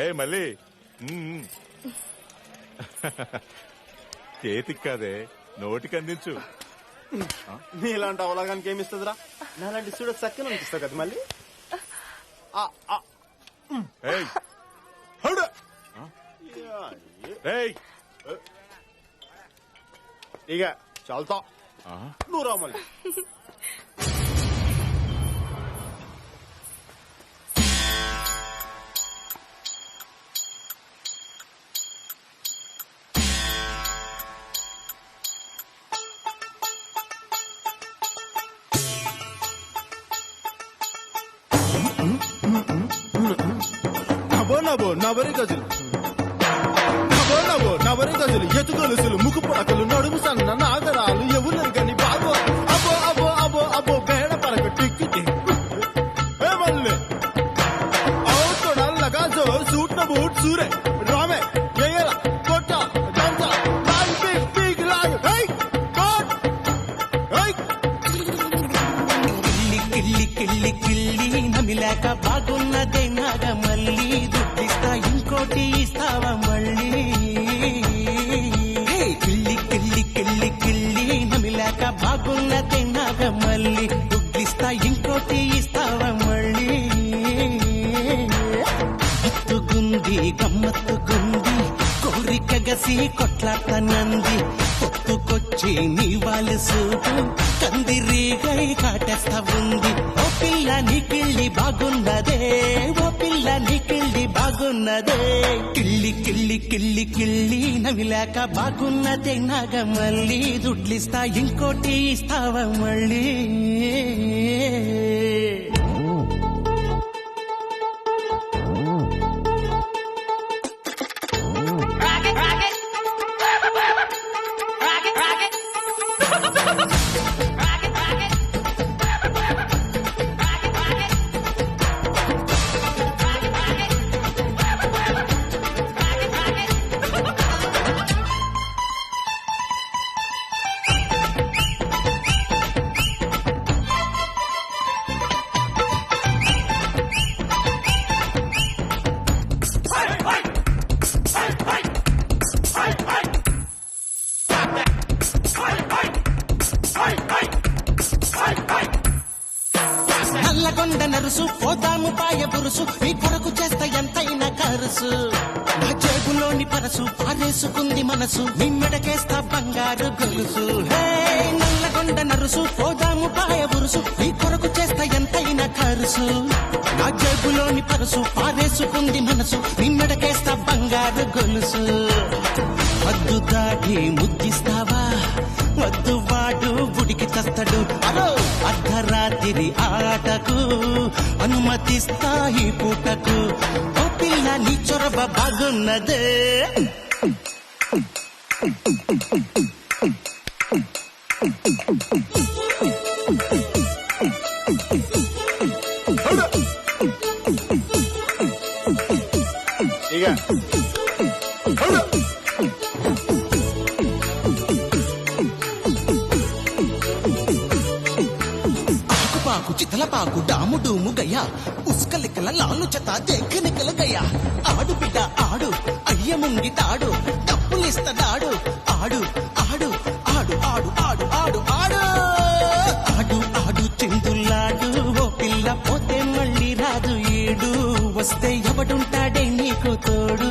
ఏ మళ్ళీ చేతికి కాదే నోటికి అందించు. నీలాంటి అవలాగానికి ఏమిస్తుందిరా? నాలాంటి చూడ చక్కని అనిపిస్తావు కదా మళ్ళీ. ఇక చాలుతా నువ్వు రా మళ్ళీ. నవరి గజులు నవరి గజులు ఎతుగొలుసులు ముక్కు పొడకలు నడుము సన్న నాగరాలు ఎవరు గని బాబో అబో అబో అబో అబో బేడ పరక టిక్కి మళ్ళీ అవుతోడల్లగా జో సూట్ న బూట్ సూరే రామే ఏయల కొట్ట దంత లాగ్ బిగ్ బిగ్ లాగ్ హై కోట్ హై కిల్లి కిల్లి కిల్లి నమిలాక బాగున్నదే నాగ మళ్ళీ దుడ్డిస్తా ఇంకోటి ఇస్తావా మళ్ళీ. కిల్లి కిల్లి కిల్లి కిల్లి నమిలాక బాగున్నదే నాగ మళ్ళీ దుడ్డిస్తా ఇంకోటి ఇస్తావా మళ్ళీ. ఎత్తుగుంది గమ్మత్తుగుంది కోరిక గసి కొట్లాడతానంది పొత్తుకొచ్చి నీ వాళ్ళు సూటు కందిరీగై కాటేస్తా ఉంది. ఓ పిల్ల నీకిళ్ళి బాగున్నదే ఓ పిల్ల నీకిళ్ళి బాగున్నదే. కిళ్ళి కిళ్ళి కిళ్ళి కిళ్ళి నవిలాక బాగున్నదే నాగ మళ్ళీ దుడ్లిస్తా ఇంకోటి ఇస్తావా మళ్ళీ. నల్లగొండ నరుసు పోదాము పాయ బురుసు నీ కొరకు చేస్తా ఎంతైనా కరుసు. నా జేబులోని పరసు పారేసుకుంది మనసు నీ మెడకేస్తా బంగారు గొలుసు. హే నల్లగొండ నరుసు పోదాము పాయ బురుసు నీ కొరకు చేస్తా ఎంతైనా కరుసు. నా జేబులోని పరసు పారేసుకుంది మనసు నీ మెడకేస్తా బంగారు గొలుసు. వద్దు దాటి ముద్దిస్తావా వద్దు వాడు గుడికి తస్తడు అరో అర్ధరాత్రి ఆటకు అనుమతిస్తా ఈ పూటకు. ఓ పిల్ల నీ చొరవ బాగున్నదే ఆకుపాకు చితలపాకు డాము డూము గయ్యా ఉస్కలికల లాలు చెత దేఖనికల గయ్యా. ఆడు బిడ్డ ఆడు అయ్య ముంగి తాడు డప్పులిస్తడాడు ఆడు ఆడు ఆడు ఆడు ఆడు ఆడు ఆడు ఆడు ఆడు చిందులాడు. ఓ పిల్ల పోతే మళ్ళీ రాదు ఈడు వస్తే ఎవడుంటాడే నీకు తోడు.